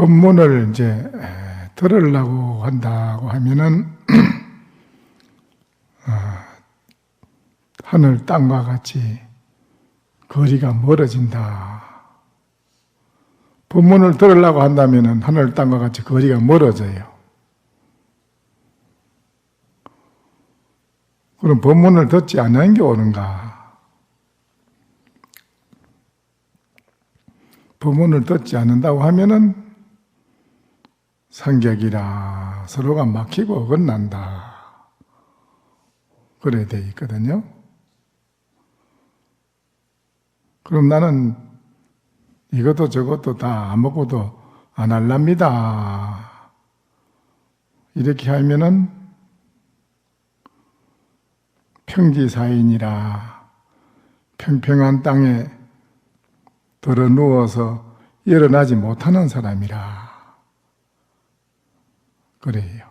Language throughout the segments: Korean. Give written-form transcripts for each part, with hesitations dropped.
법문을 이제 들으려고 한다고 하면은 하늘 땅과 같이 거리가 멀어진다. 법문을 들으려고 한다면은 하늘 땅과 같이 거리가 멀어져요. 그럼 법문을 듣지 않는 게 옳은가? 법문을 듣지 않는다고 하면은 상격이라 서로가 막히고 어긋난다. 그래 돼 있거든요. 그럼 나는 이것도 저것도 다 아무것도 안 할랍니다. 이렇게 하면은 평지사인이라 평평한 땅에 들어 누워서 일어나지 못하는 사람이라 그래요.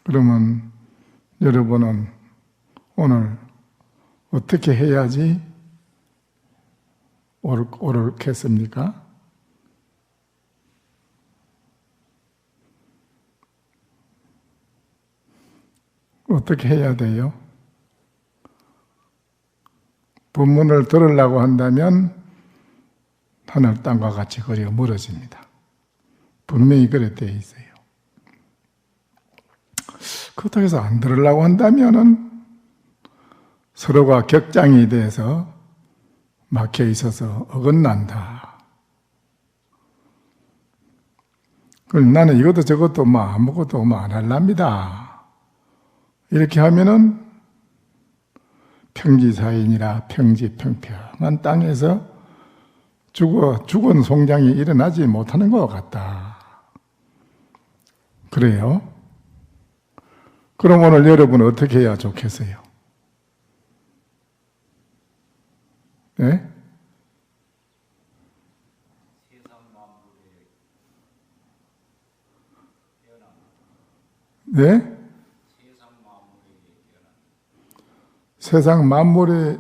그러면 여러분은 오늘 어떻게 해야지 옳겠습니까? 어떻게 해야 돼요? 법문을 들으려고 한다면 하늘 땅과 같이 거리가 멀어집니다. 분명히 그래 되어 있어요. 그렇다고 해서 안 들으려고 한다면은 서로가 격장이 돼서 막혀 있어서 어긋난다. 그럼 나는 이것도 저것도 아무것도 안 할랍니다. 이렇게 하면은 평지사인이라 평평한 땅에서 죽은 송장이 일어나지 못하는 것 같다. 그래요? 그럼 오늘 여러분 어떻게 해야 좋겠어요? 네? 네? 세상 만물에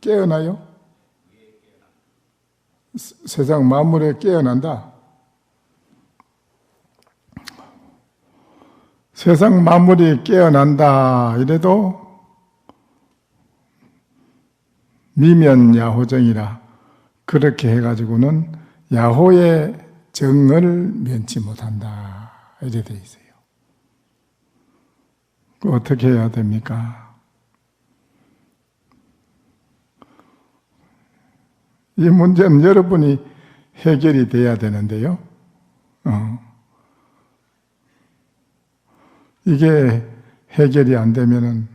깨어나요? 세상 만물에 깨어난다? 세상 만물이 깨어난다 이래도 미면야호정이라 그렇게 해가지고는 야호의 정을 면치 못한다 이래 돼 있어요. 어떻게 해야 됩니까? 이 문제는 여러분이 해결이 돼야 되는데요. 이게 해결이 안 되면은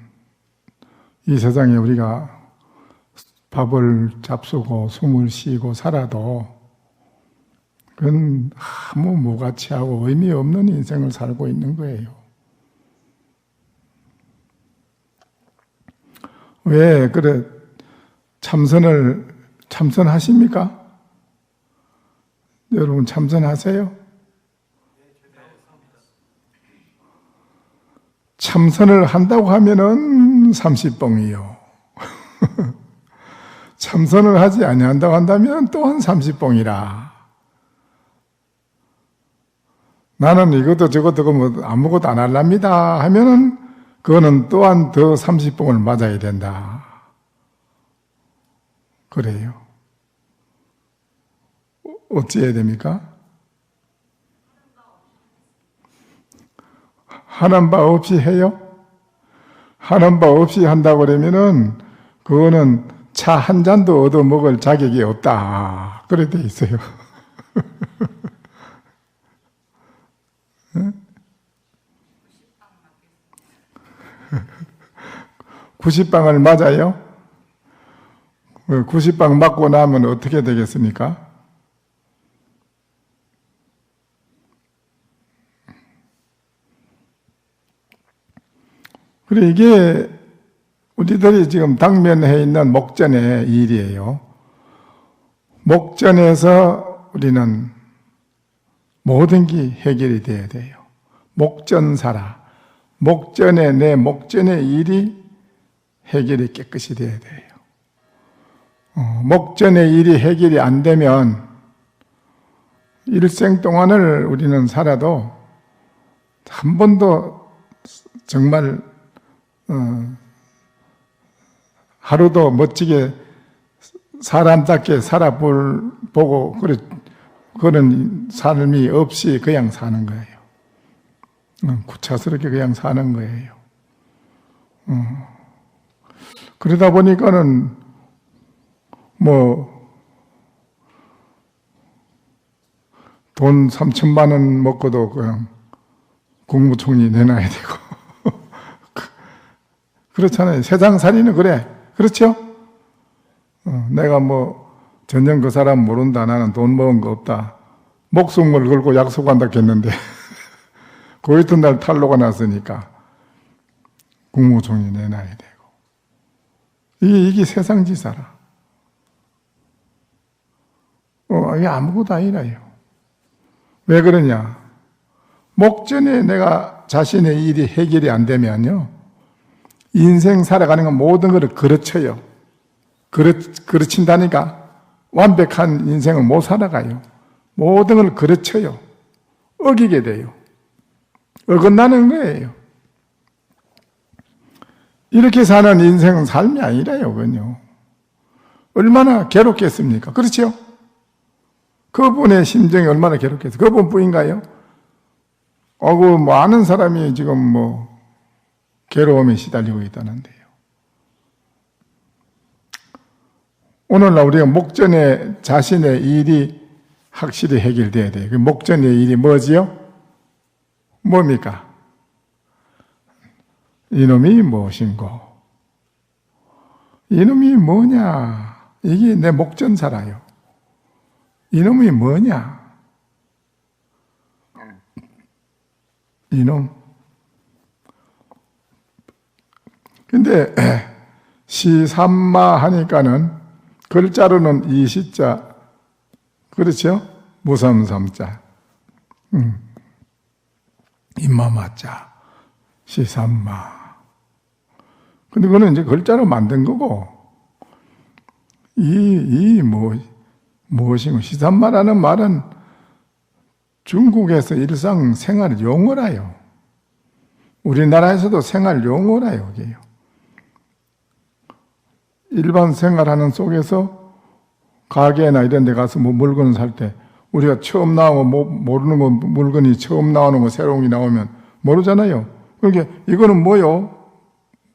이 세상에 우리가 밥을 잡수고 숨을 쉬고 살아도 그건 아무 무가치하고 의미 없는 인생을 살고 있는 거예요. 왜 그래 참선하십니까? 여러분 참선하세요? 참선을 한다고 하면은 30봉이요. 참선을 하지 아니한다고 한다면 또한 30봉이라. 나는 이것도 저것도 아무것도 안 할랍니다 하면은 그거는 또한 더 30봉을 맞아야 된다. 그래요. 어찌 해야 됩니까? 하는 바 없이 해요? 하는 바 없이 한다고 그러면은 그거는 차 한 잔도 얻어 먹을 자격이 없다. 그래 돼 있어요. 90방을 맞아요? 90방 맞고 나면 어떻게 되겠습니까? 그래 이게 우리들이 지금 당면해 있는 목전의 일이에요. 목전에서 우리는 모든 게 해결이 돼야 돼요. 목전사라. 내 목전의 일이 해결이 깨끗이 돼야 돼요. 목전의 일이 해결이 안 되면 일생 동안을 우리는 살아도 한 번도 정말 하루도 멋지게 사람답게 살아보고 그런 삶이 없이 그냥 사는 거예요. 구차스럽게 그냥 사는 거예요. 그러다 보니까는 돈 3천만 원 먹고도 그냥 국무총리 내놔야 되고 그렇잖아요. 세상살이는 그래. 그렇죠? 내가 전혀 그 사람 모른다. 나는 돈 먹은 거 없다. 목숨을 걸고 약속한다 했는데 그 이튿날 탈로가 났으니까 국무총리 내놔야 되고. 이게 세상지사라. 이게 아무것도 아니라요. 왜 그러냐? 목전에 내가 자신의 일이 해결이 안 되면요, 인생 살아가는 건 모든 것을 그르쳐요. 그르친다니까 완벽한 인생을 못 살아가요. 모든 걸 그르쳐요. 어기게 돼요. 어긋나는 거예요. 이렇게 사는 인생은 삶이 아니라요, 그건요. 얼마나 괴롭겠습니까? 그렇죠? 그분의 심정이 얼마나 괴롭겠어요? 그분뿐인가요? 많은 사람이 지금 괴로움에 시달리고 있다는데요. 오늘날 우리가 목전에 자신의 일이 확실히 해결돼야 돼요. 그 목전의 일이 뭐지요? 뭡니까? 이놈이 무엇인고? 이놈이 뭐냐? 이게 내 목전사라요. 이놈이 뭐냐? 이놈. 근데 시삼마 하니까는 글자로는 이시자, 그렇죠? 무삼삼자, 임마마자, 시삼마. 근데 그거는 이제 글자로 만든 거고, 무엇이고, 시삼마라는 말은 중국에서 일상 생활 용어라요. 우리나라에서도 생활 용어라요, 이게요. 일반 생활하는 속에서 가게나 이런 데 가서 물건을 살 때 우리가 처음 나오고 모르는 거, 물건이 처음 나오는 거, 새로운 게 나오면 모르잖아요. 그러니까 이거는 뭐요?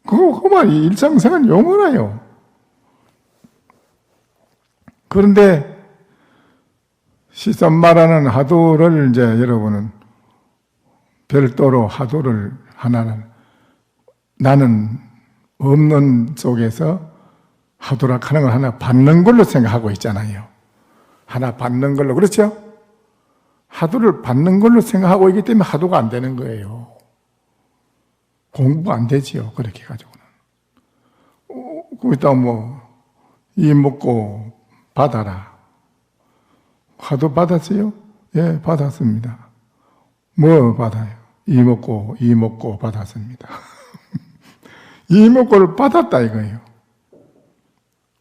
그거 말이 일상생활 용어라요. 그런데 시삼마라는 화두를 이제 여러분은 별도로 화두를 하나는 나는 없는 속에서 화두락 하는 걸 하나 받는 걸로 생각하고 있잖아요. 하나 받는 걸로. 그렇죠? 화두를 받는 걸로 생각하고 있기 때문에 화두가 안 되는 거예요. 공부가 안 되지요. 그렇게 해가지고는. 거기다 이 먹고 받아라. 화두 받았어요? 예, 받았습니다. 뭐 받아요? 이 먹고 받았습니다. 이 먹고를 받았다 이거예요.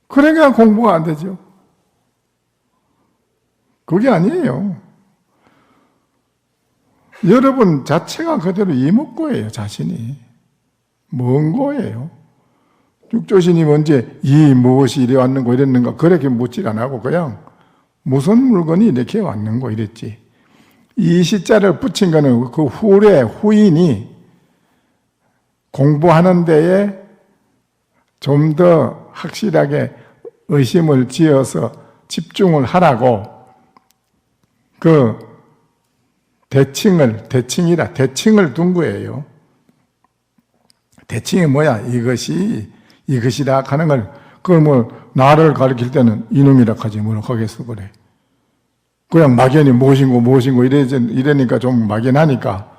그러니까 공부가 안 되죠. 그게 아니에요. 여러분 자체가 그대로 이목고예요, 자신이. 뭔 거예요? 육조신이 언제 무엇이 이래 왔는고 이랬는가 그렇게 묻질 안 하고 그냥 무슨 물건이 이렇게 왔는고 이랬지. 이 시자를 붙인 거는 그 후인이 공부하는 데에 좀 더 확실하게 의심을 지어서 집중을 하라고 그 대칭을 둔 거예요. 대칭이 뭐야? 이것이라 하는 걸, 그걸 나를 가리킬 때는 이놈이라 하지 뭐라고 하겠어, 그래. 그냥 막연히 무엇인고 이러니까 좀 막연하니까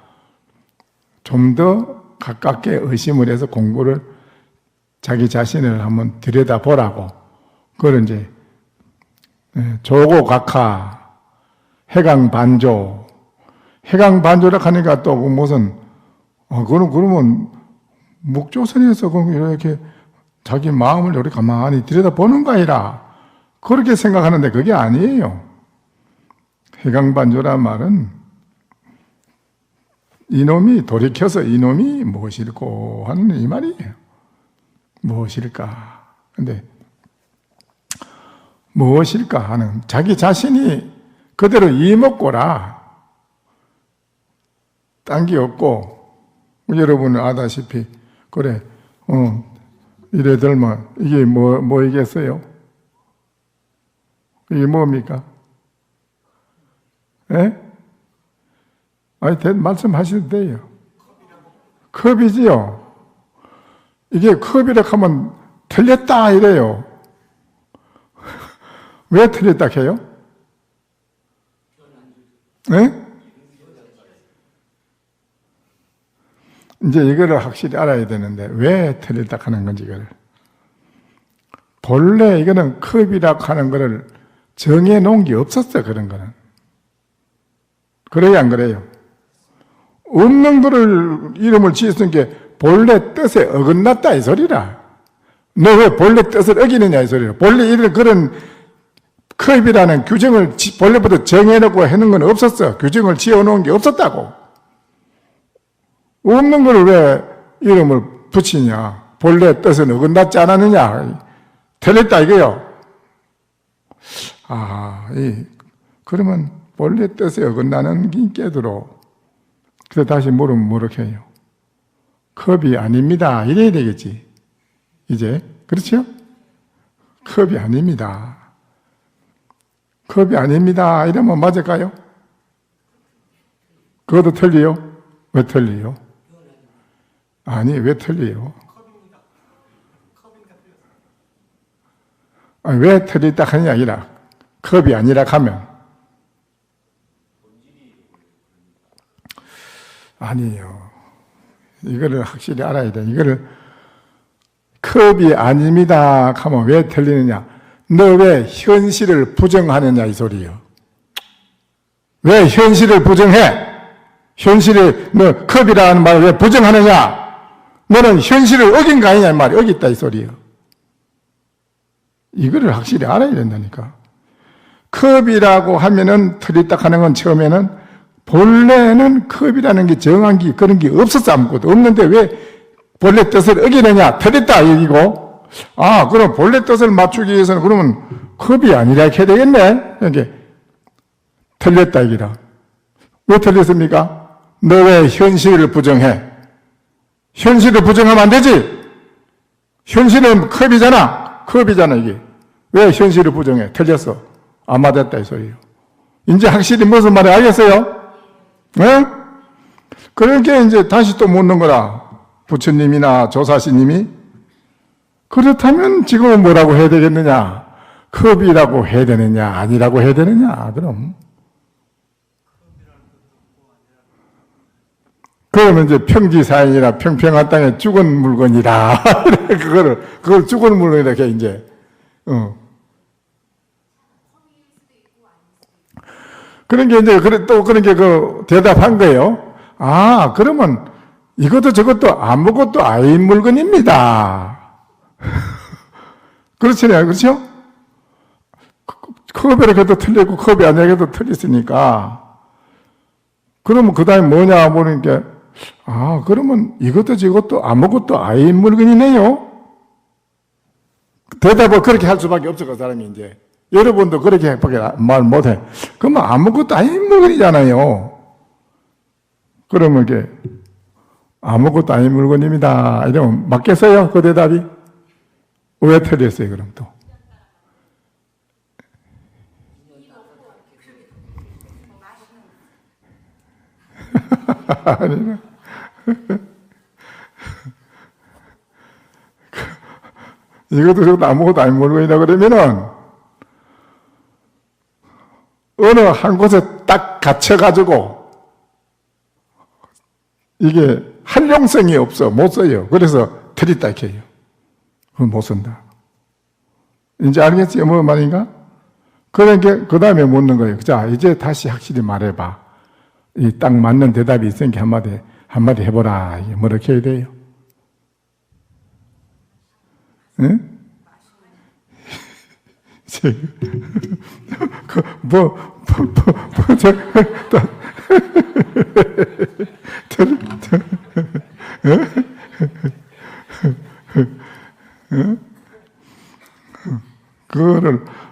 좀 더 가깝게 의심을 해서 공부를 자기 자신을 한번 들여다보라고. 그걸 이제 조고각하, 해강반조라 하니까 또 무슨 그러면 묵조선에서 이렇게 자기 마음을 이렇게 가만히 들여다보는 거 아니라 그렇게 생각하는데 그게 아니에요. 해강반주란 말은 이놈이 돌이켜서 이놈이 무엇일꼬 하는 이 말이에요. 무엇일까? 근데 무엇일까 하는 자기 자신이 그대로 이먹고라. 딴 게 없고 여러분은 아다시피 그래 이래들면 이게 뭐이겠어요? 이게 뭡니까? 예? 아니 말씀하셔도 돼요. 컵이지요. 이게 컵이라 하면 틀렸다 이래요. 왜 틀렸다 해요? 네? 이제 이거를 확실히 알아야 되는데 왜 틀렸다 하는 건지 이거를. 본래 이거는 컵이라고 하는 거를 정해 놓은 게 없었어. 그런 거는. 그래요 안 그래요? 없는 거를 이름을 지었으니까 본래 뜻에 어긋났다 이 소리라. 너 왜 본래 뜻을 어기느냐 이 소리라. 본래 이런 그런 컵이라는 규정을 본래부터 정해놓고 하는 건 없었어. 규정을 지어놓은 게 없었다고. 없는 걸 왜 이름을 붙이냐. 본래 뜻은 어긋났지 않았느냐. 틀렸다 이거요. 그러면 본래 뜻에 어긋나는 게 깨도록. 그래서 다시 물으면 뭐렇게 해요? 컵이 아닙니다. 이래야 되겠지. 이제. 그렇죠? 컵이 아닙니다. 컵이 아닙니다. 이러면 맞을까요? 그것도 틀려요? 왜 틀려요? 아니, 왜 틀려요? 아니, 왜 틀리다 하느냐, 아니라, 컵이 아니라 하면. 아니에요. 이거를 확실히 알아야 돼. 이거를, 컵이 아닙니다. 하면 왜 틀리느냐? 너 왜 현실을 부정하느냐, 이 소리예요. 왜 현실을 부정해? 현실을, 너 컵이라는 말을 왜 부정하느냐? 너는 현실을 어긴 거 아니냐, 이 말이. 어겼다, 이 소리예요. 이거를 확실히 알아야 된다니까. 컵이라고 하면은 틀렸다 하는 건 처음에는 본래는 컵이라는 게 정한 게 그런 게 없었어. 아무것도 없는데 왜 본래 뜻을 어기느냐? 틀렸다, 여기고. 그럼 본래 뜻을 맞추기 위해서는 그러면 컵이 아니라 해야 되겠네? 이게 틀렸다, 이기라. 왜 틀렸습니까? 너 왜 현실을 부정해? 현실을 부정하면 안 되지? 현실은 컵이잖아. 컵이잖아, 이게. 왜 현실을 부정해? 틀렸어. 안 맞았다, 이 소리예요. 이제 확실히 무슨 말을 알겠어요? 네? 그러니까 이제 다시 또 묻는 거라. 부처님이나 조사시님이. 그렇다면 지금은 뭐라고 해야 되겠느냐? 컵이라고 해야 되느냐? 아니라고 해야 되느냐? 그럼. 그러면 이제 평지사인이라 평평한 땅에 죽은 물건이다. 그걸 죽은 물건이라 해, 이제. 그런 게 이제, 또 그런 게 대답한 거예요. 그러면 이것도 저것도 아무것도 아닌 물건입니다. 그렇잖아요. 그렇죠? 컵이라 해도 틀리고 컵이 아니라 해도 틀렸으니까. 그러면 그 다음에 뭐냐 보니까 그러면 이것도 저것도 아무것도 아닌 물건이네요. 대답을 그렇게 할 수밖에 없어, 그 사람이 이제. 여러분도 그렇게 말 못해. 그러면 아무것도 아닌 물건이잖아요. 그러면 이게 아무것도 아닌 물건입니다. 이러면 맞겠어요? 그 대답이? 왜 틀렸어요, 그럼 또? 아니나. 이것도 저것도 아무것도 아닌 물건이다 그러면은 어느 한 곳에 딱 갇혀가지고 이게 활용성이 없어. 못 써요. 그래서 틀렸다 이렇게 해요. 그건 못 쓴다. 이제 알겠지? 뭐 말인가? 그러니까 그 다음에 묻는 거예요. 자, 이제 다시 확실히 말해봐. 이 딱 맞는 대답이 있으니까 한마디 해보라. 이게 뭐 이렇게 해야 돼요? 응? 그, 저,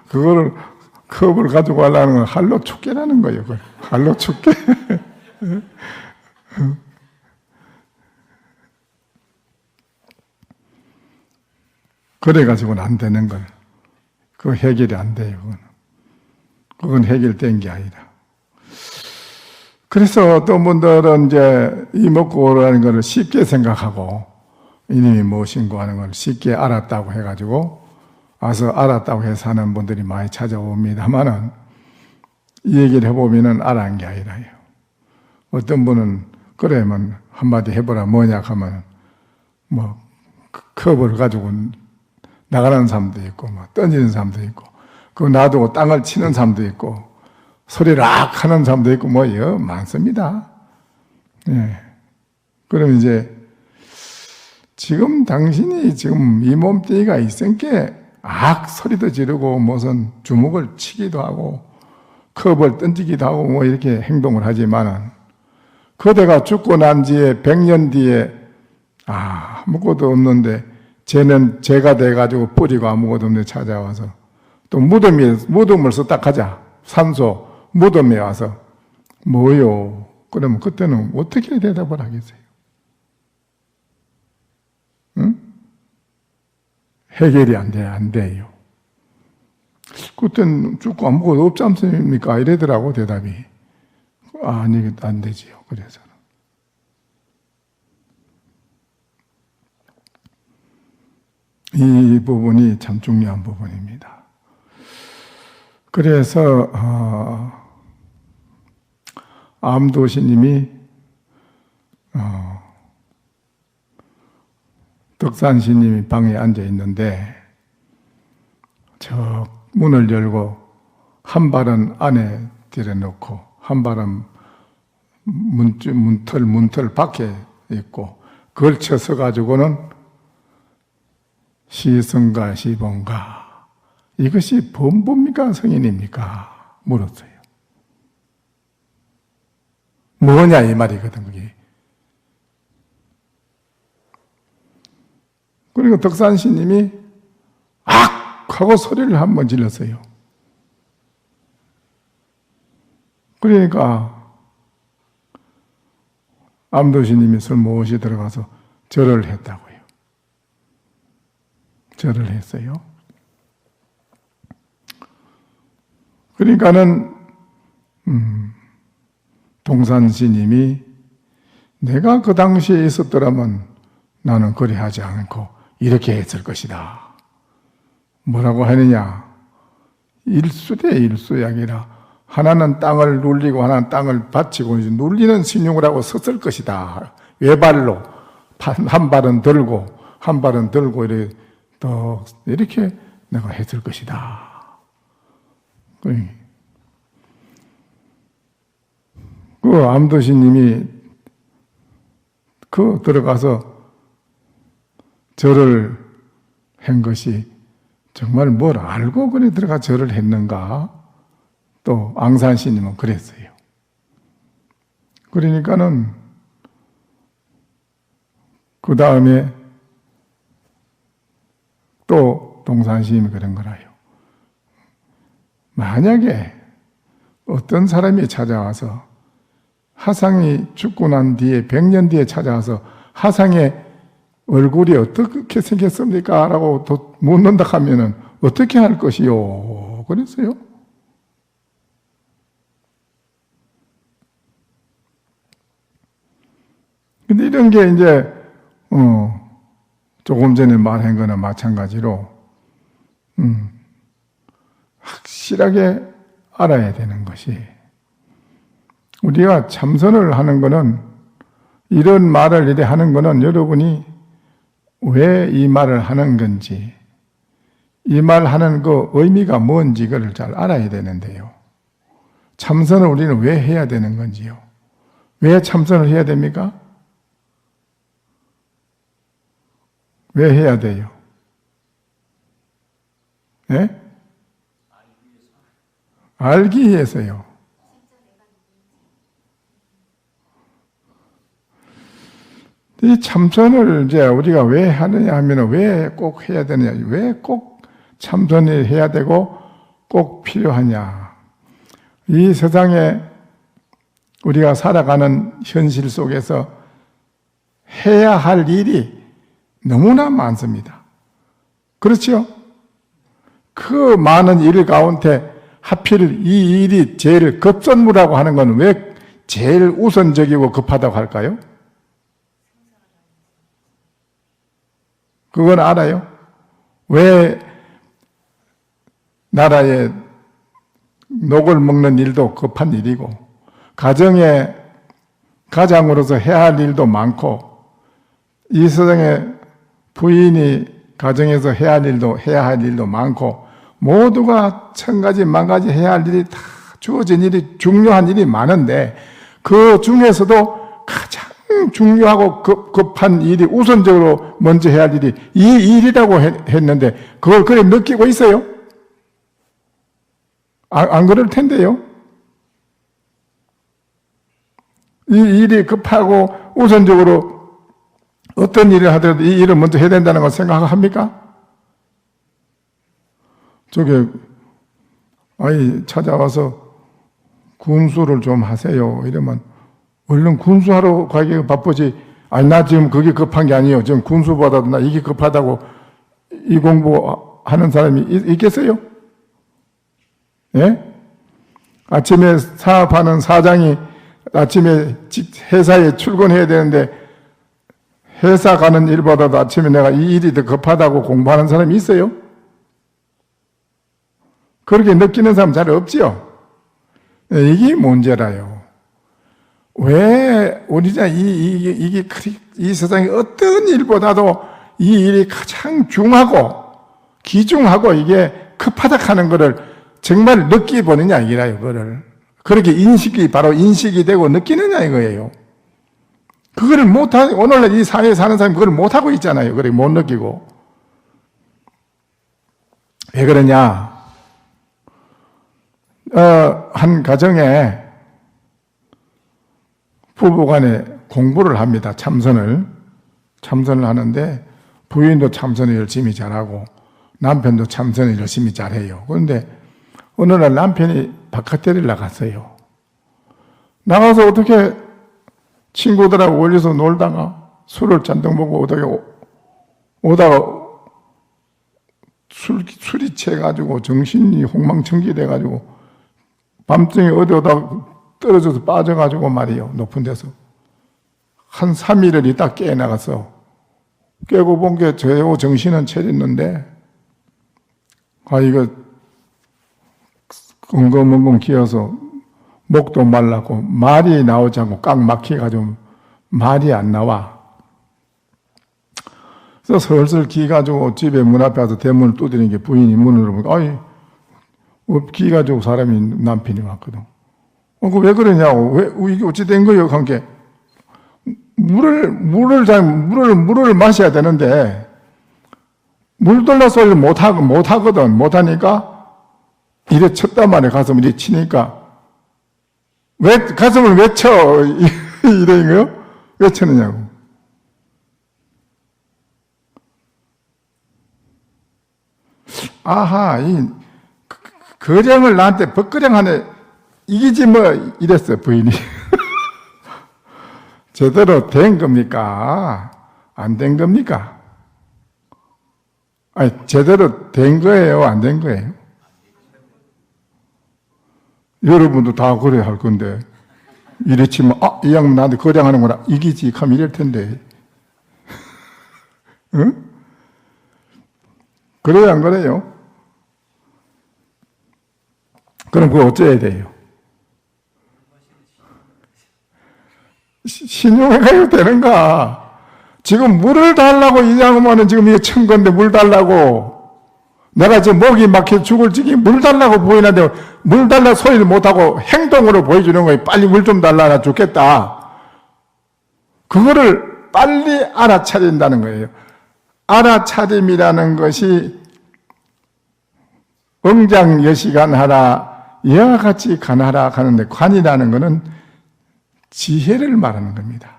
그거를 컵을 가지고 가려는 건 할로 축계라는 거예요. 그걸. 할로 축계. 그래가지고는 안 되는 걸. 그거 해결이 안 돼요. 그건 해결된 게 아니라. 그래서 어떤 분들은 이제 이 먹고 오라는 것을 쉽게 생각하고 이놈이 무엇인고 하는 걸 쉽게 알았다고 해가지고 와서 알았다고 해서 하는 분들이 많이 찾아옵니다만은 이 얘기를 해보면은 알았는 게 아니라요. 어떤 분은 그러면 한마디 해보라 뭐냐 하면 뭐 컵을 가지고 나가는 사람도 있고 뭐 던지는 사람도 있고 그거 놔두고 땅을 치는 사람도 있고 소리를 악 하는 사람도 있고 뭐요 많습니다. 예. 그럼 이제 지금 당신이 지금 이 몸뚱이가 있으니까 악 소리도 지르고 무슨 주먹을 치기도 하고 컵을 던지기도 하고 뭐 이렇게 행동을 하지만은 그대가 죽고 난 뒤에 100년 뒤에 아무것도 없는데 쟤는 죄가 돼가지고 뿌리고 아무것도 없는데 찾아와서 또 무덤을 딱 하자 산소 무덤에 와서 뭐요? 그러면 그때는 어떻게 대답을 하겠어요? 응? 해결이 안 돼요. 그때는 죽고 아무것도 없지 않습니까? 이러더라고 대답이. 아니 안 되지요. 그래서는. 이 부분이 참 중요한 부분입니다. 그래서 암도시님이 덕산시님이 방에 앉아 있는데 저 문을 열고 한 발은 안에 들여놓고 한 발은 문틀 밖에 있고 걸쳐 서가지고는 시성가 시본가 이것이 범부입니까 성인입니까? 물었어요. 뭐냐 이 말이거든 그게. 그리고 덕산시님이 악! 하고 소리를 한번 질렀어요. 그러니까 암도시님이 설못이 들어가서 절을 했다고요. 절을 했어요. 그러니까는 동산시님이 내가 그 당시에 있었더라면 나는 그리 하지 않고 이렇게 했을 것이다. 뭐라고 하느냐? 일수대 일수약이라 하나는 땅을 눌리고 하나는 땅을 받치고 눌리는 신용을 하고 섰을 것이다. 외발로 한 발은 들고 한 발은 들고 이렇게 내가 했을 것이다. 그 암도시님이 들어가서 절을 한 것이 정말 뭘 알고 그래 들어가 절을 했는가? 또 앙산시님은 그랬어요. 그러니까는 그 다음에 또 동산시님이 그런 거라요. 만약에 어떤 사람이 찾아와서 하상이 죽고 난 뒤에 100년 뒤에 찾아와서 하상의 얼굴이 어떻게 생겼습니까? 라고 묻는다 하면은 어떻게 할 것이요? 그랬어요. 근데 이런 게 이제 조금 전에 말한 거나 마찬가지로 확실하게 알아야 되는 것이 우리가 참선을 하는 거는 이런 말을 이래 하는 거는 여러분이 왜 이 말을 하는 건지 이 말 하는 그 의미가 뭔지 그걸 잘 알아야 되는데요. 참선을 우리는 왜 해야 되는 건지요. 왜 참선을 해야 됩니까? 왜 해야 돼요? 예? 알기 위해서요. 이 참선을 이제 우리가 왜 하느냐 하면 왜 꼭 해야 되느냐, 왜 꼭 참선이 해야 되고 꼭 필요하냐. 이 세상에 우리가 살아가는 현실 속에서 해야 할 일이 너무나 많습니다. 그렇죠? 그 많은 일 가운데 하필 이 일이 제일 급선무라고 하는 건 왜 제일 우선적이고 급하다고 할까요? 그건 알아요? 왜 나라의 녹을 먹는 일도 급한 일이고 가정의 가장으로서 해야 할 일도 많고 이 세상에 부인이 가정에서 해야 할 일도 많고 모두가 천 가지 만 가지 해야 할 일이 다 주어진 일이 중요한 일이 많은데 그 중에서도 가장 중요하고 급한 일이 우선적으로 먼저 해야 할 일이 이 일이라고 했는데 그걸 그래 느끼고 있어요? 안 그럴 텐데요. 이 일이 급하고 우선적으로 어떤 일을 하더라도 이 일을 먼저 해야 된다는 걸 생각합니까? 저게 찾아와서 군수를 좀 하세요 이러면 얼른 군수하러 가기 바쁘지. 아니 나 지금 그게 급한 게 아니에요. 지금 군수보다도 나 이게 급하다고 이 공부하는 사람이 있겠어요? 예? 아침에 사업하는 사장이 아침에 회사에 출근해야 되는데 회사 가는 일보다도 아침에 내가 이 일이 더 급하다고 공부하는 사람이 있어요? 그렇게 느끼는 사람 잘 없지요? 이게 문제라요. 왜 우리가 이 세상에 어떤 일보다도 이 일이 가장 중하고 귀중하고 이게 급하다 하는 거를 정말 느끼보느냐 이거라요. 그거를 그렇게 바로 인식이 되고 느끼느냐 이거예요. 그거를 못하고 오늘날 이 사회에 사는 사람이 그걸 못하고 있잖아요. 그래 못 느끼고. 왜 그러냐? 한 가정에 부부간에 공부를 합니다. 참선을 하는데 부인도 참선을 열심히 잘하고 남편도 참선을 열심히 잘해요. 그런데 어느 날 남편이 바깥에를 나갔어요. 나가서 어떻게 친구들하고 어울려서 놀다가 술을 잔뜩 먹고 오다가 술이 채가지고 정신이 홍망청기 돼가지고 밤중에 어디 오다가 떨어져서 빠져가지고 말이에요. 높은 데서. 한 3일을 있다 깨어나가서 깨고 본 게 저요 정신은 차렸는데 이거 엉금엉금 기어서 목도 말랐고 말이 나오지 않고 꽉 막혀가지고 말이 안 나와. 그래서 슬슬 기가지고 집에 문 앞에 와서 대문을 두드리는 게 부인이 문을 열어보니까 기가지고 사람이 남편이 왔거든. 그 왜 그러냐고. 왜 이게 어찌 된 거예요? 한 게 물을 마셔야 되는데 물 달라 소리를 못 하거든. 못 하니까 이래 쳤단 말이야. 가슴을 이래 치니까 왜 가슴을 왜 쳐? 이런 거요? 왜 쳐느냐고. 아하, 이 거령을 나한테 벗거령하네. 이기지 뭐 이랬어요. 부인이. 제대로 된 겁니까? 안 된 겁니까? 아니 제대로 된 거예요? 안 된 거예요? 여러분도 다 그래 할 건데 이래 치면 이 양반 나한테 거량하는구나 이기지 하면 이럴 텐데 응? 그래요 안 그래요? 그럼 그거 어째야 돼요? 신용해가야 되는가? 지금 물을 달라고 이 양반은 지금 이게 천 건데 물 달라고 내가 지금 목이 막혀 죽을 지기 물 달라고 보이는데 물 달라 소리를 못하고 행동으로 보여주는 거예요. 빨리 물 좀 달라 나 죽겠다. 그거를 빨리 알아차린다는 거예요. 알아차림이라는 것이 응장여시간 하라 이와 같이 관하라 하는데, 관이라는 것은 지혜를 말하는 겁니다.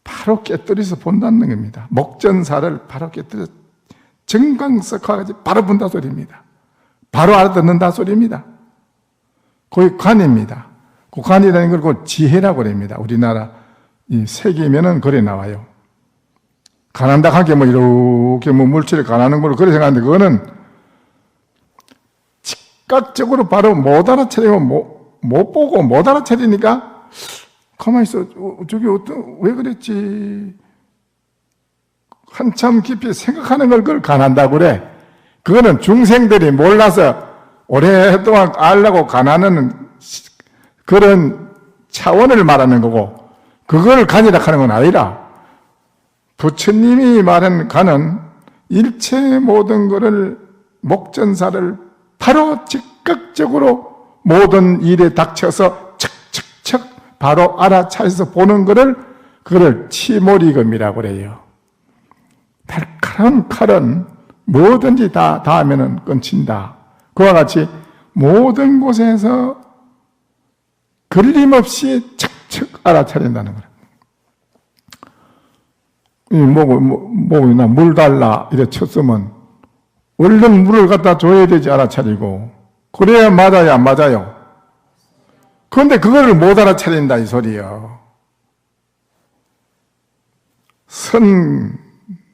바로 깨뜨려서 본다는 겁니다. 목전사를 바로 깨뜨려 정광석화 같이 바로 본다 소리입니다. 바로 알아듣는다 소리입니다. 그게 관입니다. 그 관이라는 걸 그 지혜라고 그럽니다. 우리나라 이 세계면은 그래 나와요. 관한다 하게 뭐 이렇게 뭐 물질을 관하는 걸로 그래 생각하는데, 그거는 즉각적으로 바로 못 알아차리고 못 보고 못 알아차리니까 가만히 있어. 저기 왜 그랬지? 한참 깊이 생각하는 걸 그걸 관한다고 그래. 그거는 중생들이 몰라서 오랫동안 알라고 관하는 그런 차원을 말하는 거고, 그걸 관이라 하는 건 아니라, 부처님이 말한 관은 일체 모든 것을 목전사를 바로 즉각적으로 모든 일에 닥쳐서 척척척 바로 알아차려서 보는 것을, 그걸 치모리금이라고 그래요. 날카로운 칼은 뭐든지 다 닿으면 끊친다. 그와 같이 모든 곳에서 걸림없이 척척 알아차린다는 거예요. 물 달라 이래 쳤으면 얼른 물을 갖다 줘야 되지, 알아차리고. 그래야 맞아요, 안 맞아요? 그런데 그거를 못 알아차린다 이 소리요.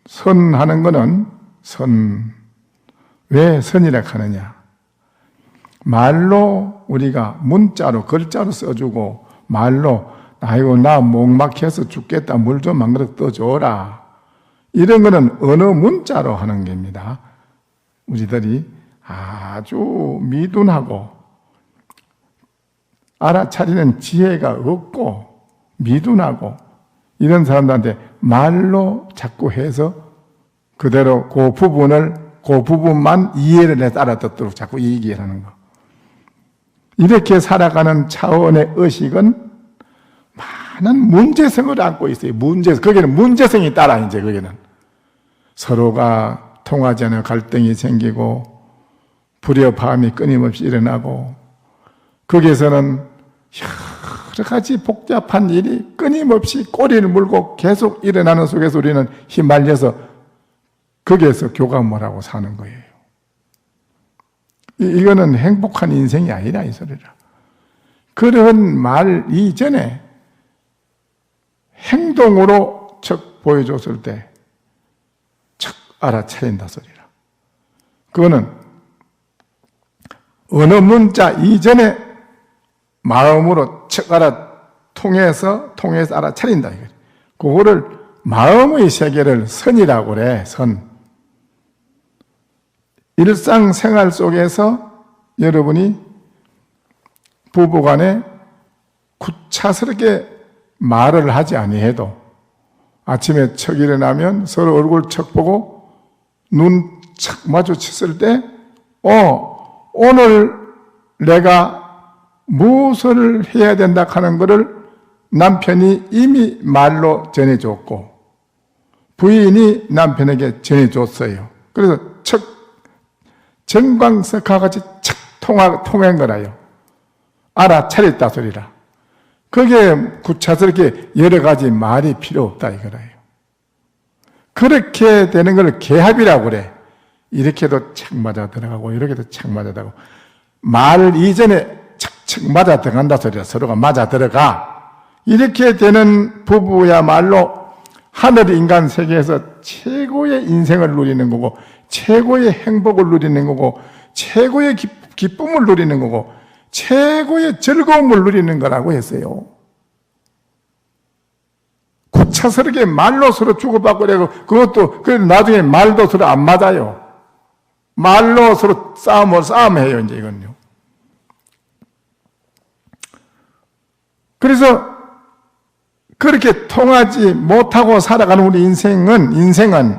선하는 거는 왜 선이라 하느냐? 말로 우리가 문자로 글자로 써주고, 말로 아이고 나 목막혀서 죽겠다, 물 좀 한 그릇 떠줘라, 이런 거는 어느 문자로 하는 겁니다. 우리들이 아주 미둔하고 알아차리는 지혜가 없고 미둔하고 이런 사람들한테 말로 자꾸 해서 그대로 그 부분만 이해를 해서 알아듣도록 자꾸 얘기하는 거. 이렇게 살아가는 차원의 의식은 많은 문제성을 안고 있어요. 거기는 문제성이 따라, 이제 거기는. 서로가 통하지 않아 갈등이 생기고, 불협화음이 끊임없이 일어나고, 거기에서는 여러 가지 복잡한 일이 끊임없이 꼬리를 물고 계속 일어나는 속에서 우리는 휘말려서 거기에서 교감을 하고 사는 거예요. 이거는 행복한 인생이 아니라 이 소리라. 그런 말 이전에 행동으로 척 보여줬을 때 척 알아차린다 소리라. 그거는 어느 문자 이전에 마음으로 척 통해서 알아차린다. 그거를 마음의 세계를 선이라고 그래. 선. 일상생활 속에서 여러분이 부부간에 구차스럽게 말을 하지 아니해도 아침에 척 일어나면 서로 얼굴 척 보고 눈 척 마주쳤을 때 오늘 내가 무엇을 해야 된다 하는 것을 남편이 이미 말로 전해줬고 부인이 남편에게 전해줬어요. 그래서 척 정광석화 같이 척 통한 거라요. 알아차렸다 소리라. 그게 구차스럽게 여러 가지 말이 필요 없다 이거라요. 그렇게 되는 걸 개합이라고 그래. 이렇게도 착 맞아 들어가고 이렇게도 착 맞아 들어가고, 말 이전에 착착 맞아 들어간다 소리라. 서로가 맞아 들어가. 이렇게 되는 부부야말로 하늘 인간 세계에서 최고의 인생을 누리는 거고, 최고의 행복을 누리는 거고, 최고의 기쁨을 누리는 거고, 최고의 즐거움을 누리는 거라고 했어요. 구차스럽게 말로 서로 주고받고 그래고, 그것도 나중에 말도 서로 안 맞아요. 말로 서로 싸움해요 이제 이건요. 그래서 그렇게 통하지 못하고 살아가는 우리 인생은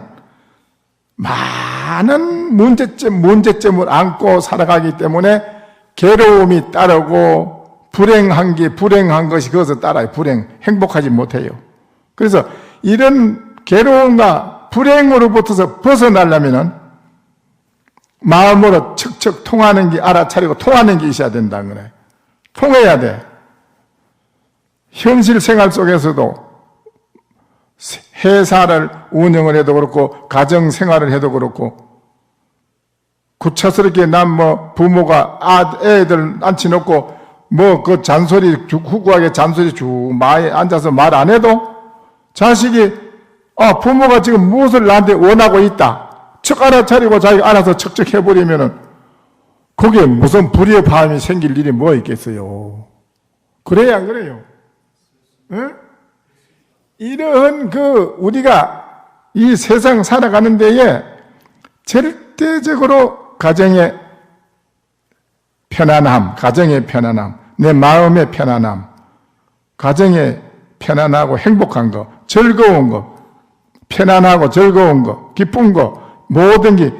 많은 문제점을 안고 살아가기 때문에 괴로움이 따르고 불행한 것이 그것을 따라요. 행복하지 못해요. 그래서 이런 괴로움과 불행으로부터서 벗어나려면은 마음으로 척척 통하는 게 알아차리고 통하는 게 있어야 된다는 거네. 통해야 돼. 현실 생활 속에서도 회사를 운영을 해도 그렇고 가정 생활을 해도 그렇고 구차스럽게 난 뭐 부모가 애들 앉혀놓고 뭐 그 잔소리 후구하게 잔소리 쭉 많이 앉아서 말 안 해도 자식이 부모가 지금 무엇을 나한테 원하고 있다 척 알아차리고 자기가 알아서 척척 해버리면은 거기에 무슨 불의의 바람이 생길 일이 뭐 있겠어요. 그래야 안 그래요? 응? 이런 우리가 이 세상 살아가는 데에 절대적으로 가정의 편안함, 내 마음의 편안함, 가정의 편안하고 행복한 거, 즐거운 거, 편안하고 즐거운 거, 기쁜 거, 모든 게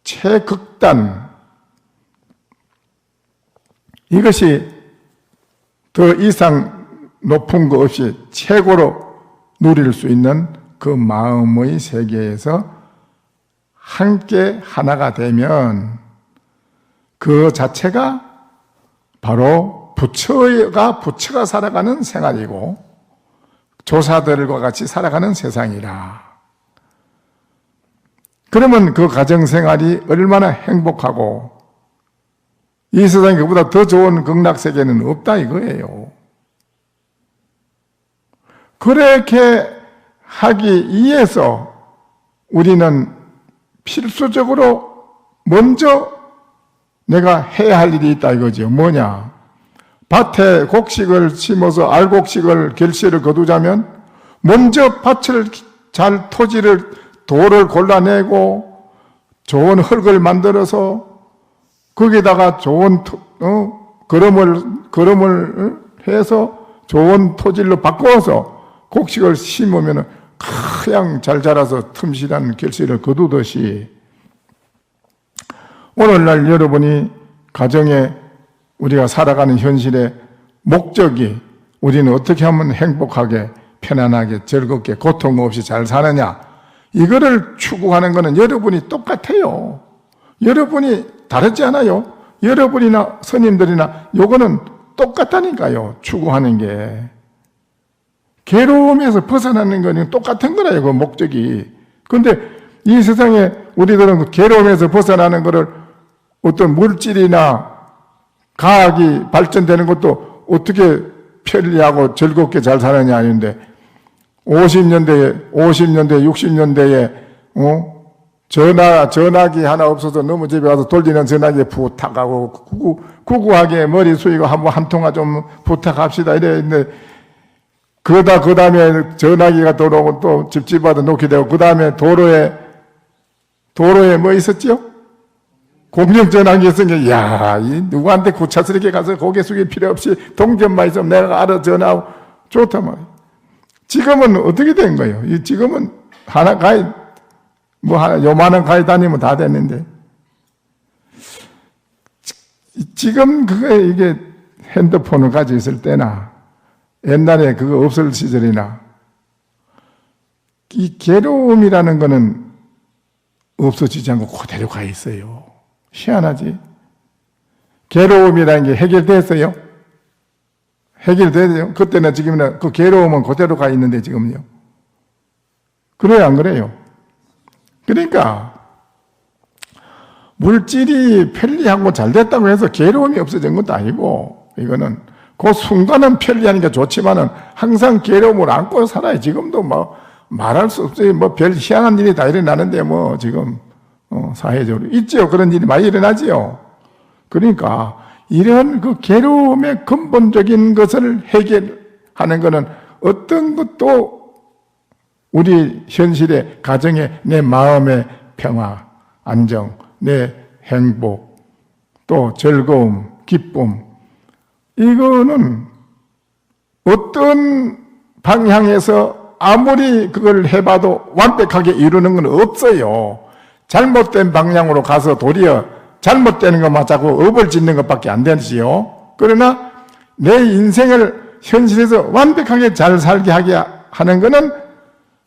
최극단, 이것이 더 이상 높은 거 없이 최고로 누릴 수 있는 그 마음의 세계에서 함께 하나가 되면 그 자체가 바로 부처가 살아가는 생활이고 조사들과 같이 살아가는 세상이라. 그러면 그 가정생활이 얼마나 행복하고 이 세상에 그보다 더 좋은 극락세계는 없다 이거예요. 그렇게 하기 위해서 우리는 필수적으로 먼저 내가 해야 할 일이 있다 이거죠. 뭐냐? 밭에 곡식을 심어서 알곡식을 결실을 거두자면 먼저 밭을 잘 돌을 골라내고 좋은 흙을 만들어서 거기다가 좋은 거름을 해서 좋은 토질로 바꿔서 곡식을 심으면 그냥 잘 자라서 틈실한 결실을 거두듯이 오늘날 여러분이 가정에 우리가 살아가는 현실의 목적이 우리는 어떻게 하면 행복하게 편안하게 즐겁게 고통 없이 잘 사느냐 이거를 추구하는 것은 여러분이 똑같아요. 여러분이 다르지 않아요. 여러분이나 스님들이나 요거는 똑같다니까요. 추구하는 게 괴로움에서 벗어나는 거는 똑같은 거라요. 그 목적이. 그런데 이 세상에 우리들은 그 괴로움에서 벗어나는 거를 어떤 물질이나 과학이 발전되는 것도 어떻게 편리하고 즐겁게 잘 사느냐 하는데 50년대에 60년대에 전화기 하나 없어서 너무 집에 가서 돌리는 전화기에 부탁하고 구구하게 머리 숙이고 한 통화 좀 부탁합시다 이랬는데 그러다 그 다음에 전화기가 들어오고 또 집집마다 놓게 되고 그 다음에 도로에 뭐 있었죠? 공중전화기 있으니까 야, 누구한테 구차스럽게 가서 고개 숙일 필요 없이 동전만 있으면 내가 알아 전화하고 좋단 말이에요. 지금은 어떻게 된 거예요? 지금은 하나 가위 요만한 가위 다니면 다 됐는데 지금 이게 핸드폰을 가지고 있을 때나 옛날에 그거 없을 시절이나 이 괴로움이라는 거는 없어지지 않고 그대로 가 있어요. 희한하지? 괴로움이라는 게 해결됐어요? 해결돼요? 그때나 지금이나 그 괴로움은 그대로 가 있는데 지금요. 그래요, 안 그래요? 그러니까 물질이 편리하고 잘 됐다고 해서 괴로움이 없어진 것도 아니고 이거는 그 순간은 편리하는 게 좋지만은 항상 괴로움을 안고 살아요. 지금도 뭐 말할 수 없어요. 뭐 별 희한한 일이 다 일어나는데 뭐 지금 사회적으로 있죠. 그런 일이 많이 일어나지요. 그러니까 이런 그 괴로움의 근본적인 것을 해결하는 것은 어떤 것도 우리 현실의 가정의 내 마음의 평화, 안정, 내 행복, 또 즐거움, 기쁨 이거는 어떤 방향에서 아무리 그걸 해봐도 완벽하게 이루는 건 없어요. 잘못된 방향으로 가서 도리어 잘못되는 것만 자꾸 업을 짓는 것밖에 안 되지요. 그러나 내 인생을 현실에서 완벽하게 잘 살게 하게 하는 것은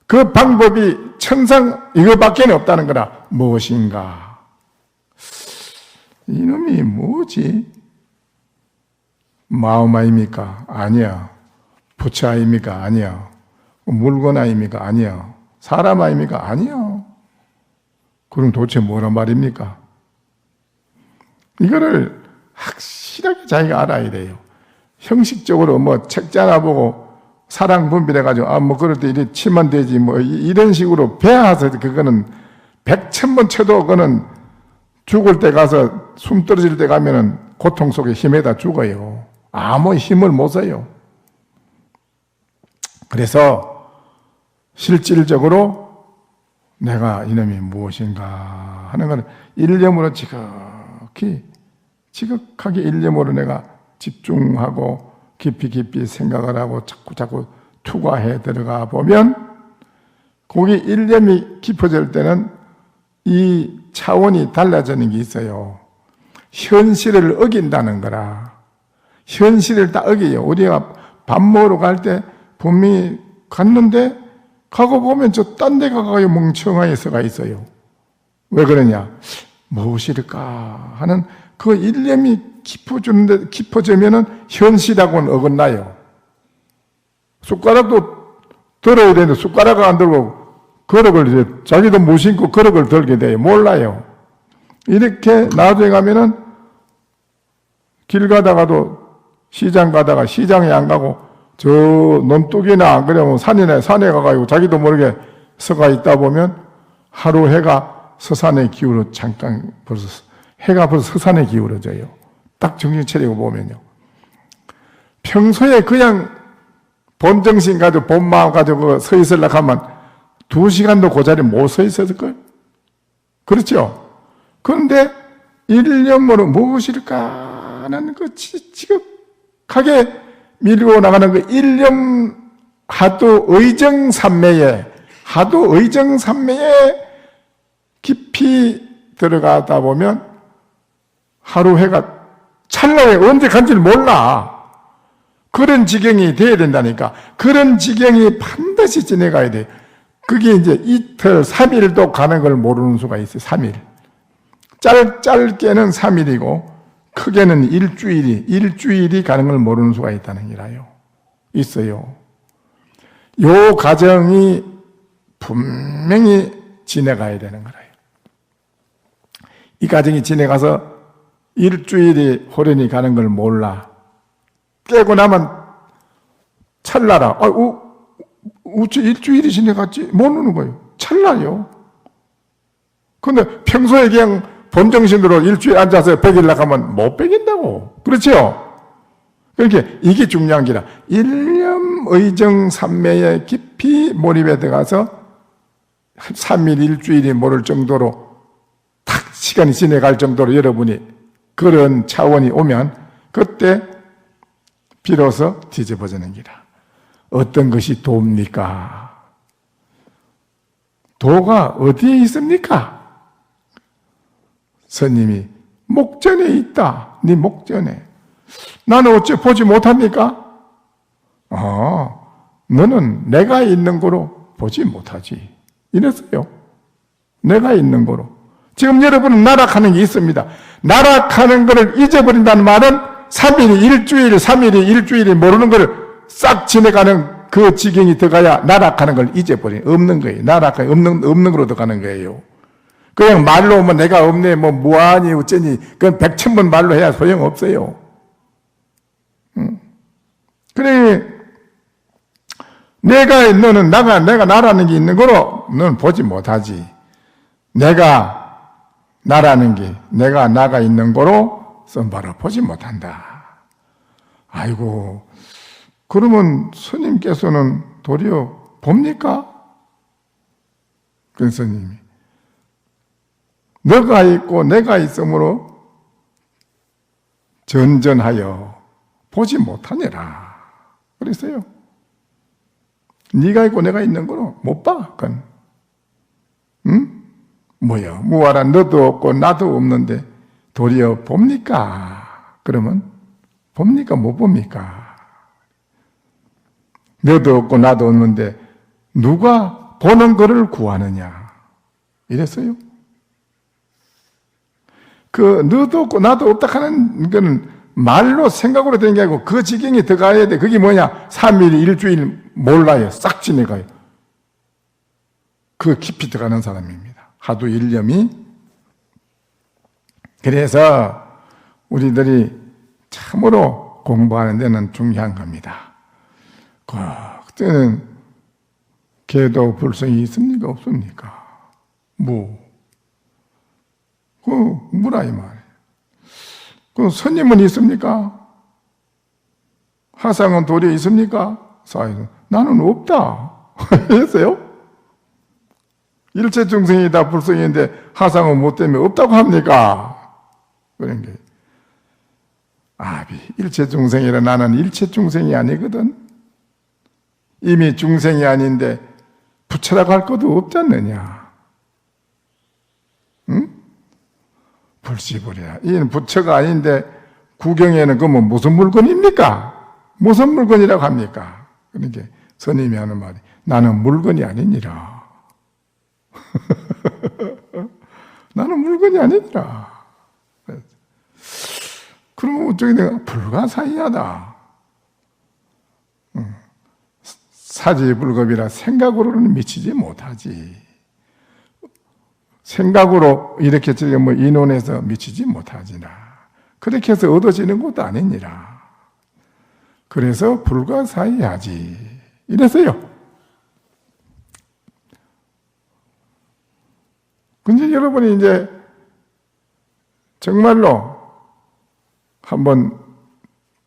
그 방법이 천상 이거밖에 없다는 거라. 무엇인가? 이놈이 뭐지? 마음 아닙니까? 아니야. 부처 아닙니까? 아니야. 물건 아닙니까? 아니야. 사람 아닙니까? 아니야. 그럼 도대체 뭐란 말입니까? 이거를 확실하게 자기가 알아야 돼요. 형식적으로 뭐 책자 하나 보고 사랑 분별해가지고 뭐 그럴 때 이래 치면 되지 뭐 이런 식으로 배워서 그거는 100,000번 쳐도 그거는 죽을 때 가서 숨 떨어질 때 가면은 고통 속에 힘에다 죽어요. 아무 힘을 못 써요. 그래서 실질적으로 내가 이놈이 무엇인가 하는 걸 일념으로 지극하게 일념으로 내가 집중하고 깊이 생각을 하고 자꾸 투과해 들어가 보면 거기 일념이 깊어질 때는 이 차원이 달라지는 게 있어요. 현실을 어긴다는 거라. 현실을 다 어겨요. 우리가 밥 먹으러 갈 때 분명히 갔는데 가고 보면 저 딴 데 가가요 멍청하게 서가 있어요. 왜 그러냐? 무엇일까 하는 그 일념이 깊어지면은 현실하고는 어긋나요. 숟가락도 들어야 되는데 숟가락을 안 들고 그릇을 이제 자기도 무심코 그릇을 들게 돼요. 몰라요. 이렇게 나중에 가면은 길 가다가도 시장 가다가 시장에 안 가고 저 논둑이나 안 그러면 산에 가가지고 자기도 모르게 서가 있다 보면 하루 해가 서산에 기울어 잠깐 해가 벌써 서산에 기울어져요. 딱 정신 차리고 보면요. 평소에 그냥 본정신 가지고 본마음 가지고 서 있으려고 하면 2시간도 그 자리에 못 서 있었을걸? 그렇죠? 그런데 일념으로 무엇일까 하는 그 지극하게 밀고 나가는 그 일념 하도 의정삼매에 깊이 들어가다 보면 하루 해가 찰나에 언제 간지를 몰라. 그런 지경이 돼야 된다니까. 그런 지경이 반드시 지내가야 돼. 그게 이제 이틀, 3일도 가는 걸 모르는 수가 있어요. 3일. 짧게는 3일이고 크게는 일주일이 가는 걸 모르는 수가 있다는 기라요. 있어요. 요 과정이 분명히 지내가야 되는 거라요. 이 과정이 지내가서 일주일이 호련히 가는 걸 몰라. 깨고 나면 찰나라. 어째 일주일이 지내갔지? 모르는 거예요. 찰나요. 근데 평소에 그냥 본정신으로 일주일 앉아서 베길라 하면 못 베긴다고. 그렇죠? 그러니까 이게 중요한 기라. 일념 의정 삼매에 깊이 몰입해 들어가서 3일 일주일이 모를 정도로 탁 시간이 지내갈 정도로 여러분이 그런 차원이 오면 그때 비로소 뒤집어지는 기라. 어떤 것이 도입니까? 도가 어디에 있습니까? 스님이 목전에 있다. 네 목전에. 나는 어째 보지 못합니까? 너는 내가 있는 거로 보지 못하지. 이랬어요. 내가 있는 거로. 지금 여러분은 나락하는 게 있습니다. 나락하는 것을 잊어버린다는 말은 3일이 일주일, 3일이 일주일이 모르는 것을 싹 지내가는 그 지경이 들어가야 나락하는 걸 잊어버린 없는 거예요. 나락하니 없는 거로 들어가는 거예요. 그냥 말로 오면 내가 없네, 뭐하니, 어쩌니, 그건 100,000번 말로 해야 소용없어요. 그래, 너는 내가 나라는 게 있는 거로 너는 보지 못하지. 내가 나라는 게, 내가 나가 있는 거로 선바로 보지 못한다. 아이고, 그러면 스님께서는 도리어 봅니까? 그 스님이. 너가 있고 내가 있으므로 전전하여 보지 못하니라. 그랬어요. 네가 있고 내가 있는 거로 못 봐. 그건. 응? 뭐야? 무아라 너도 없고 나도 없는데 도리어 봅니까? 그러면 봅니까? 못 봅니까? 너도 없고 나도 없는데 누가 보는 것을 구하느냐 이랬어요. 너도 없고 나도 없다 하는 거는 말로 생각으로 되는 게 아니고 그 지경에 들어가야 돼. 그게 뭐냐? 3일 일주일 몰라요. 싹 지내가요. 그 깊이 들어가는 사람입니다. 하도 일념이. 그래서 우리들이 참으로 공부하는 데는 중요한 겁니다. 그때는 계도 불성이 있습니까? 없습니까? 뭐라 이 말이에요. 선님은 있습니까? 하상은 도리에 있습니까? 사회는 나는 없다. 했어요? 일체 중생이 다 불성인데 하상은 뭐 때문에 없다고 합니까? 그런 게 일체 중생이라 나는 일체 중생이 아니거든. 이미 중생이 아닌데 부처라고 할 것도 없지 않느냐? 응? 불시불이야. 이는 부처가 아닌데 구경에는 그러면 무슨 물건입니까? 무슨 물건이라고 합니까? 그러니까 스님이 하는 말이 나는 물건이 아니니라. 나는 물건이 아니니라. 그러면 어쩌게 내가 불가사의하다. 사지불급이라 생각으로는 미치지 못하지. 생각으로 이렇게 뭐 인원해서 미치지 못하지나. 그렇게 해서 얻어지는 것도 아니니라. 그래서 불가사의하지. 이랬어요. 근데 여러분이 이제 정말로 한번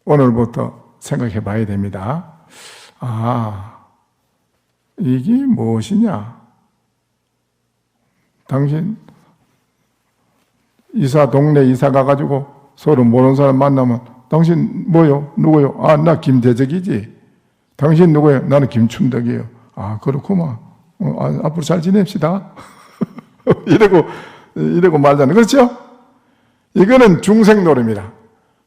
오늘부터 생각해 봐야 됩니다. 이게 무엇이냐? 당신 동네 이사 가가지고 서로 모르는 사람 만나면 당신 뭐요? 누구요? 나 김대적이지. 당신 누구예요? 나는 김춘덕이에요. 그렇구만. 앞으로 잘 지냅시다. 이러고 말잖아요. 그렇죠? 이거는 중생 노름이라.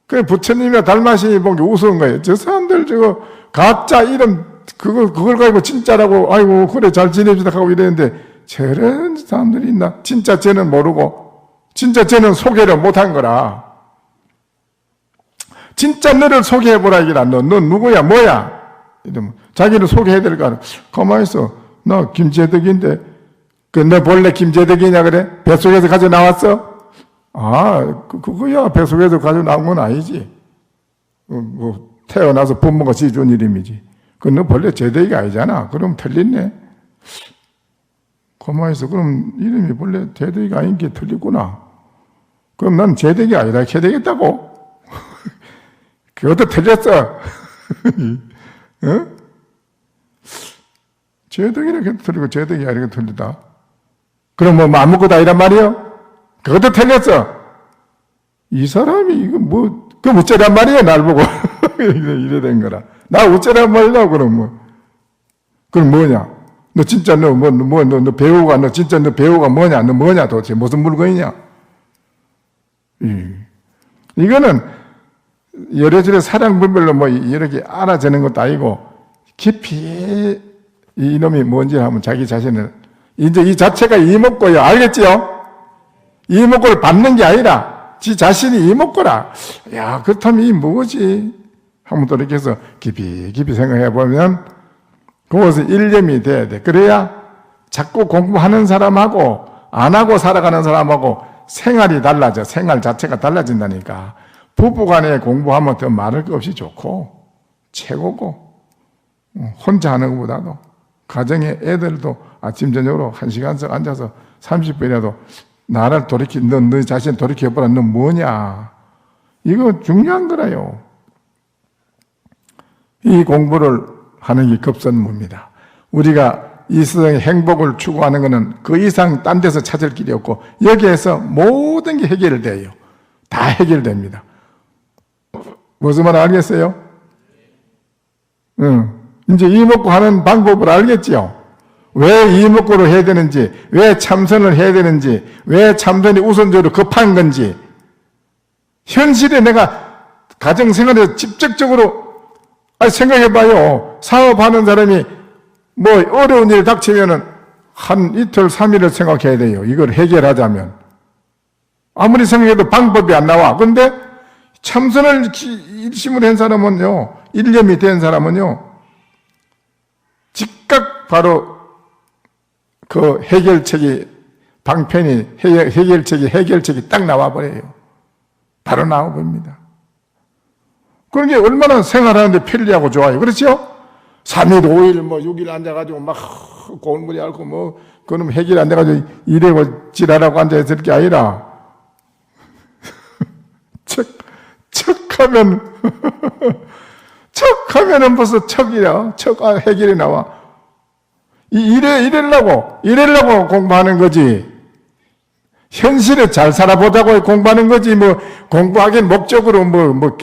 그 부처님이나 달마신이 본 게 우스운 거예요. 저 사람들 저거 가짜 이름 그걸 가지고 진짜라고 아이고 그래 잘 지냅시다 하고 이랬는데 저런 사람들이 있나? 진짜 쟤는 모르고 진짜 쟤는 소개를 못한 거라. 진짜 너를 소개해보라 이거라. 너 누구야 뭐야? 이러면 자기를 소개해드릴까? 가만히 있어. 나 김재덕인데 너 본래 김재덕이냐 그래? 뱃속에서 가져 나왔어? 그거야 뱃속에서 가져 나온 건 아니지. 태어나서 부모가 지어준 이름이지. 너 본래 재덕이가 아니잖아. 그럼 틀렸네. 가만히 있어. 그럼 이름이 본래 재덕이가 아닌 게 틀렸구나. 그럼 난 재덕이 아니라 이렇게 되겠다고? 그것도 틀렸어. 재덕이라고 해도 틀리고 재덕이 아니라 틀리다. 그럼 뭐 아무것도 아니란 말이에요? 그것도 틀렸어. 이 사람이 이거 그럼 어쩌란 말이에요? 날 보고. 이래 된 거라. 나 어쩌란 말이라고 그럼 그럼 뭐냐? 너 진짜 너 배우가 진짜 너 배우가 뭐냐? 너 뭐냐 도대체 무슨 물건이냐? 이거는 여러저러 사랑분별로 이렇게 알아지는 것도 아니고 깊이 이놈이 뭔지 하면 자기 자신을 이제 이 자체가 이목고요. 알겠지요? 이목고를 받는 게 아니라 지 자신이 이목고라. 야, 그렇다면 이 뭐지? 한번 또 이렇게 해서 깊이 생각해 보면 그것은 일념이 돼야 돼. 그래야 자꾸 공부하는 사람하고 안 하고 살아가는 사람하고 생활이 달라져. 생활 자체가 달라진다니까. 부부간에 공부하면 더 말할 것 없이 좋고 최고고 혼자 하는 것보다도 가정에 애들도 아침 저녁으로 1시간씩 앉아서 30분이라도 나를 너 자신 돌이켜보라. 너 뭐냐? 이거 중요한 거라요. 이 공부를 하는 게 급선무입니다. 우리가 이 세상의 행복을 추구하는 것은 그 이상 딴 데서 찾을 길이 없고 여기에서 모든 게 해결돼요. 다 해결됩니다. 무슨 말 알겠어요? 이제 이목구 하는 방법을 알겠지요? 왜 이목구를 해야 되는지, 왜 참선을 해야 되는지, 왜 참선이 우선적으로 급한 건지, 현실에 내가 가정생활에서 직접적으로 생각해봐요. 사업하는 사람이 어려운 일 닥치면은 한 이틀, 3일을 생각해야 돼요. 이걸 해결하자면. 아무리 생각해도 방법이 안 나와. 근데 참선을 일심을 한 사람은요, 일념이 된 사람은요, 즉각 바로 그 해결책이 딱 나와버려요. 바로 나와버립니다. 그런 게 얼마나 생활하는데 편리하고 좋아요. 그렇죠? 3일, 5일, 6일 앉아가지고 막 골무리 앓고 그놈 해결 안 돼가지고 이래고 지랄하고 앉아있을 게 아니라, 척하면은 벌써 해결이 나와. 이래려고 공부하는 거지. 현실에 잘 살아보자고 공부하는 거지, 공부하긴 목적으로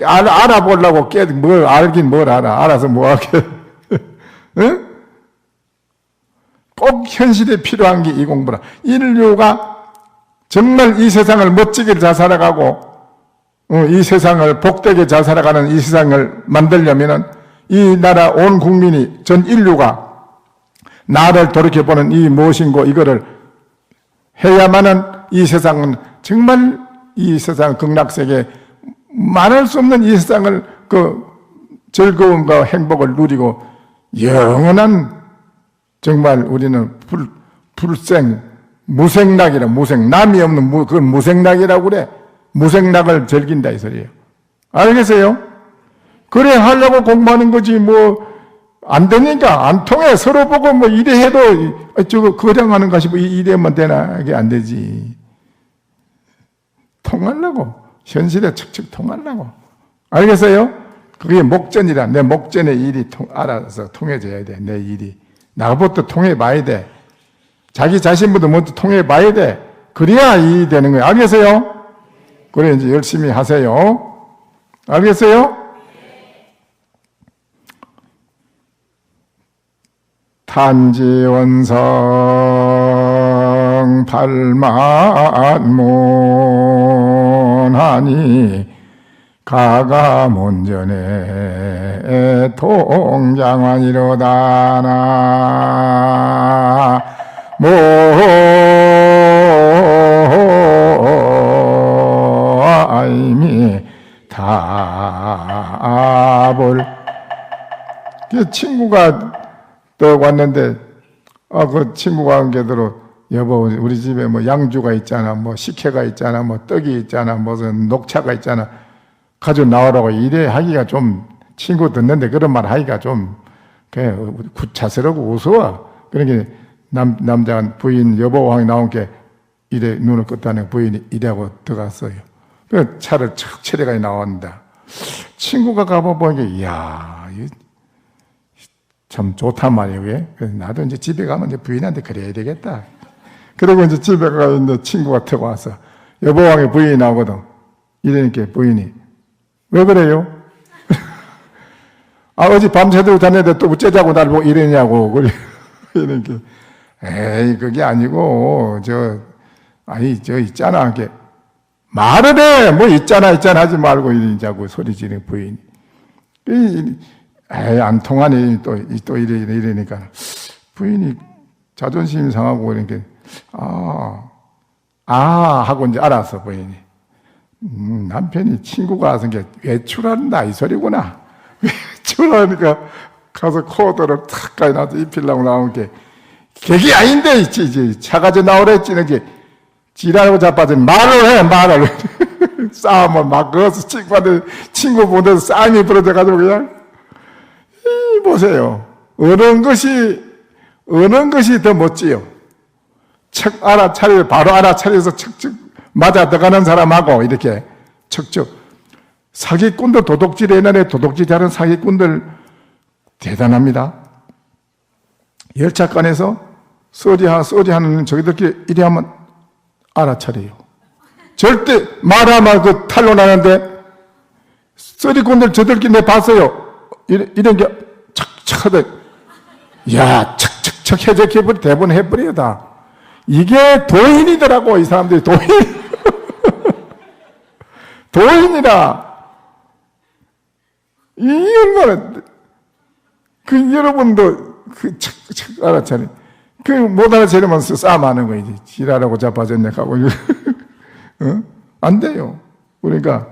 알아보려고 뭘 알긴 뭘 알아. 알아서 뭐 하게. 응? 꼭 현실에 필요한 게 이 공부라. 인류가 정말 이 세상을 멋지게 잘 살아가고, 이 세상을 복되게 잘 살아가는 이 세상을 만들려면은 이 나라 온 국민이, 전 인류가 나를 돌이켜보는 이 무엇인고 이거를 해야만은 이 세상은 정말 이 세상 극락세계 말할 수 없는 이 세상을 그 즐거움과 행복을 누리고 영원한 정말 우리는 무생락이라 남이 없는 그 무생락이라고 그래. 무생락을 즐긴다 이 소리예요. 알겠어요? 그래 하려고 공부하는 거지 안 되니까 안 통해. 서로 보고 이래 해도 저거 거량하는 것이 이래만 되나 이게 안 되지. 통하려고 현실에 척척 통하려고. 알겠어요? 그게 목전이라. 내 목전의 일이 알아서 통해져야 돼. 내 일이 나부터 통해봐야 돼. 자기 자신부터 먼저 통해봐야 돼. 그래야 일이 되는 거예요. 알겠어요? 그래 이제 열심히 하세요. 알겠어요? 탄지원성 발만문하니 가가문전에 통장환이로다나 모아이미 답을. 그 친구가 또 왔는데, 그 친구가 한 게대로, 여보, 우리 집에 양주가 있잖아, 식혜가 있잖아, 떡이 있잖아, 무슨 녹차가 있잖아. 가지고 나오라고 이래 하기가 좀, 친구 듣는데 그런 말 하기가 좀, 구차스럽고 우스워. 그러니까 남자 부인 여보왕이 나온 게 이래 눈을 껐다는 부인이 이래하고 들어갔어요. 그 차를 척 체리가 나온다. 친구가 가보니까, 이야, 참 좋단 말이에요. 왜? 나도 이제 집에 가면 이제 부인한테 그래야 되겠다. 그리고 이제 집에 가 있는데 친구가 타고 와서 여보왕의 부인이 나오거든. 이러니까 부인이 왜 그래요? 어제 밤새도록 잤는데 또 어째자고 날 보고 이러냐고. 그러니까 에이 그게 아니고 저 있잖아. 이렇게 말을 해. 있잖아 하지 말고 이러자고 소리 지르는 부인이. 안 통하니 또 이러니까 부인이 자존심이 상하고 그러니까 하고 이제 알았어 부인이. 남편이 친구가 와서 외출한다 이 소리구나. 외출하니까 가서 코드를 탁 까지 입히려고 나온 게 그게 아닌데 이제 차가져 나오랬지. 이렇게 지랄하고 자빠져 말을 싸움을 막 거기서 친구 보내서 싸움이 벌어져가지고 그냥 보세요. 어느 것이 더 멋지요? 바로 알아차려서 척척 맞아 들어가는 사람하고 이렇게 척척. 사기꾼들 도둑질 옛날에 도둑질 하는 사기꾼들 대단합니다. 열차간에서 서지하는 저기들끼리 이래 하면 알아차려요. 절대 말하면 그 탈로 나는데 서리꾼들 저들끼리 내 봤어요. 이런 게 척척 하다. 야, 척척 해적해버리, 대본 해버려, 다. 이게 도인이더라고, 이 사람들이. 도인이라. 이 얼마나, 여러분도 척척 알아차려. 그 못 알아채려면 싸움하는 거지. 지랄하고 자빠졌네 하고. 어? 안 돼요. 그러니까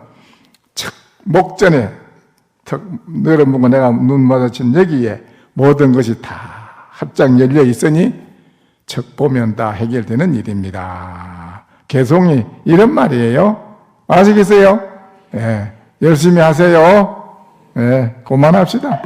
목전에 턱 늘어보고 내가 눈 마주친 여기에 모든 것이 다 합장 열려 있으니 척 보면 다 해결되는 일입니다. 개송이 이런 말이에요. 아시겠어요? 예, 열심히 하세요. 예, 그만합시다.